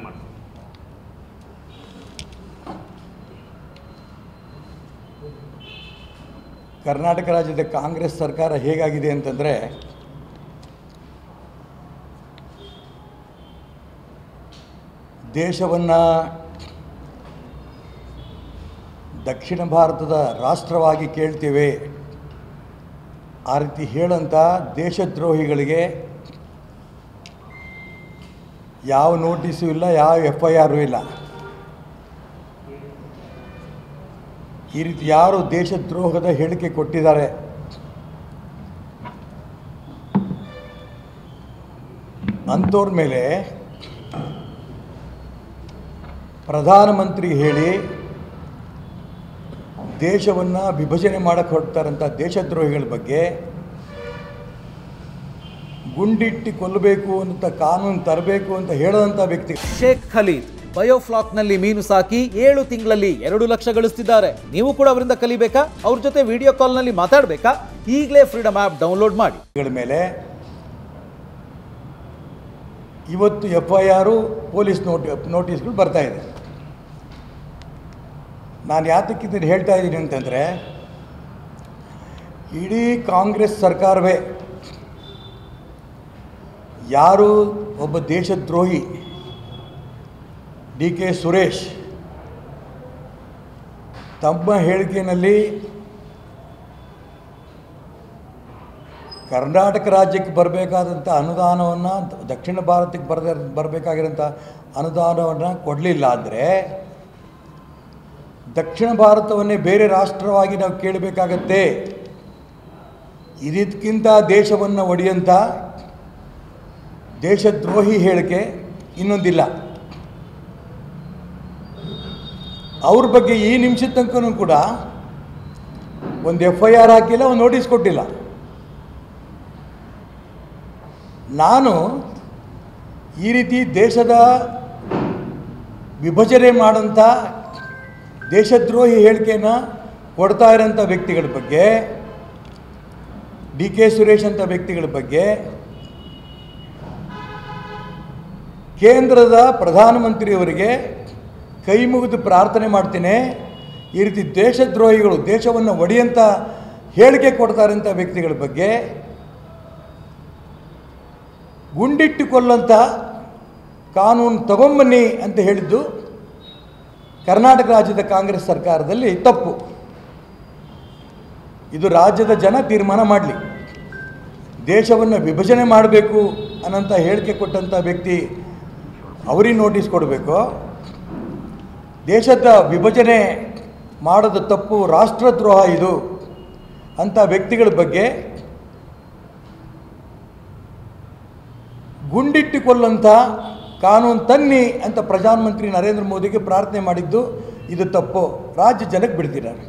ಮಾಡ್ತೀವಿ. ಕರ್ನಾಟಕ ರಾಜ್ಯದ ಕಾಂಗ್ರೆಸ್ ಸರ್ಕಾರ ಹೇಗಾಗಿದೆ ಅಂತಂದರೆ, ದೇಶವನ್ನು ದಕ್ಷಿಣ ಭಾರತದ ರಾಷ್ಟ್ರವಾಗಿ ಕೇಳ್ತೇವೆ ಆ ರೀತಿ ಹೇಳಂಥ ದೇಶದ್ರೋಹಿಗಳಿಗೆ ಯಾವ ನೋಟಿಸು ಇಲ್ಲ, ಯಾವ FIR ಇಲ್ಲ. ಈ ರೀತಿ ಯಾರು ದೇಶದ್ರೋಹದ ಹೇಳಿಕೆ ಕೊಟ್ಟಿದ್ದಾರೆ ಅಂಥವ್ರ ಮೇಲೆ ಪ್ರಧಾನಮಂತ್ರಿ ಹೇಳಿ ದೇಶವನ್ನು ವಿಭಜನೆ ಮಾಡಕ್ಕೆ ಹೊರಡ್ತಾರಂಥ ದೇಶದ್ರೋಹಿಗಳ ಬಗ್ಗೆ ಗುಂಡಿಟ್ಟು ಕೊಲ್ಲಬೇಕು ಅಂತ ಕಾನೂನು ತರಬೇಕು ಅಂತ ಹೇಳದಂಥ ವ್ಯಕ್ತಿ ಶೇಖ್ ಖಲೀದ್ ಬಯೋಫ್ಲಾಕ್ನಲ್ಲಿ ಮೀನು ಸಾಕಿ 7 ತಿಂಗಳಲ್ಲಿ 2 ಲಕ್ಷ ಗಳಿಸ್ತಿದ್ದಾರೆ. ನೀವು ಕೂಡ ಅವರಿಂದ ಕಲಿಬೇಕಾ? ಅವ್ರ ಜೊತೆ ವಿಡಿಯೋ ಕಾಲ್ನಲ್ಲಿ ಮಾತಾಡಬೇಕಾ? ಈಗಲೇ ಫ್ರೀಡಮ್ ಆ್ಯಪ್ ಡೌನ್ಲೋಡ್ ಮಾಡಿ. ಮೇಲೆ ಇವತ್ತು FIR ಪೊಲೀಸ್ ನೋಟಿಸ್ಗಳು ಬರ್ತಾ ಇದೆ. ನಾನು ಯಾತಕ್ಕಿದ್ದನ್ನು ಹೇಳ್ತಾ ಇದ್ದೀನಿ ಅಂತಂದರೆ, ಇಡೀ ಕಾಂಗ್ರೆಸ್ ಸರ್ಕಾರವೇ ಯಾರು ಒಬ್ಬ ದೇಶದ್ರೋಹಿ DK ಸುರೇಶ್ ತಮ್ಮ ಹೇಳಿಕೆಯಲ್ಲಿ ಕರ್ನಾಟಕ ರಾಜ್ಯಕ್ಕೆ ಬರಬೇಕಾದಂಥ ಅನುದಾನವನ್ನು, ದಕ್ಷಿಣ ಭಾರತಕ್ಕೆ ಬರಬೇಕಾಗಿರೋಂಥ ಅನುದಾನವನ್ನು ಕೊಡಲಿಲ್ಲ ಅಂದರೆ ದಕ್ಷಿಣ ಭಾರತವನ್ನೇ ಬೇರೆ ರಾಷ್ಟ್ರವಾಗಿ ನಾವು ಕೇಳಬೇಕಾಗತ್ತೆ. ಇದಕ್ಕಿಂತ ದೇಶವನ್ನು ಒಡೆಯಂಥ ದೇಶದ್ರೋಹಿ ಹೇಳಿಕೆ ಇನ್ನೊಂದಿಲ್ಲ. ಅವ್ರ ಬಗ್ಗೆ ಈ ನಿಮಿಷದ ತನಕನೂ ಕೂಡ ಒಂದು FIR ಹಾಕಿಲ್ಲ, ಒಂದು ನೋಟಿಸ್ ಕೊಟ್ಟಿಲ್ಲ. ನಾನು ಈ ರೀತಿ ದೇಶದ ವಿಭಜನೆ ಮಾಡೋಂಥ ದೇಶದ್ರೋಹಿ ಹೇಳಿಕೆಯನ್ನು ಕೊಡ್ತಾ ಇರೋಂಥ ವ್ಯಕ್ತಿಗಳ ಬಗ್ಗೆ, DK ಸುರೇಶ್ ಅಂತ ವ್ಯಕ್ತಿಗಳ ಬಗ್ಗೆ ಕೇಂದ್ರದ ಪ್ರಧಾನಮಂತ್ರಿಯವರಿಗೆ ಕೈ ಮುಗಿದು ಪ್ರಾರ್ಥನೆ ಮಾಡ್ತೇನೆ. ಈ ರೀತಿ ದೇಶದ್ರೋಹಿಗಳು, ದೇಶವನ್ನು ಒಡೆಯಂಥ ಹೇಳಿಕೆ ಕೊಡ್ತಾ ಇರೋಂಥ ವ್ಯಕ್ತಿಗಳ ಬಗ್ಗೆ ಗುಂಡಿಟ್ಟು ಕೊಲ್ಲಂಥ ಕಾನೂನು ತಗೊಂಬನ್ನಿ ಅಂತ ಹೇಳಿದ್ದು ಕರ್ನಾಟಕ ರಾಜ್ಯದ ಕಾಂಗ್ರೆಸ್ ಸರ್ಕಾರದಲ್ಲಿ ತಪ್ಪು. ಇದು ರಾಜ್ಯದ ಜನ ತೀರ್ಮಾನ ಮಾಡಲಿ. ದೇಶವನ್ನು ವಿಭಜನೆ ಮಾಡಬೇಕು ಅನ್ನೋಂಥ ಹೇಳಿಕೆ ಕೊಟ್ಟಂಥ ವ್ಯಕ್ತಿ ಅವರಿಗೆ ನೋಟಿಸ್ ಕೊಡಬೇಕು. ದೇಶದ ವಿಭಜನೆ ಮಾಡೋದು ತಪ್ಪು, ರಾಷ್ಟ್ರದ್ರೋಹ ಇದು ಅಂಥ ವ್ಯಕ್ತಿಗಳ ಬಗ್ಗೆ ಗುಂಡಿಟ್ಟು ಕೊಲ್ಲಂಥ ಕಾನೂನು ತನ್ನಿ ಅಂತ ಪ್ರಧಾನಮಂತ್ರಿ ನರೇಂದ್ರ ಮೋದಿಗೆ ಪ್ರಾರ್ಥನೆ ಮಾಡಿದ್ದು ಇದು ತಪ್ಪು. ರಾಜ್ಯ ಜನಕ್ಕೆ ಬಿಡ್ತಿದ್ದಾರೆ.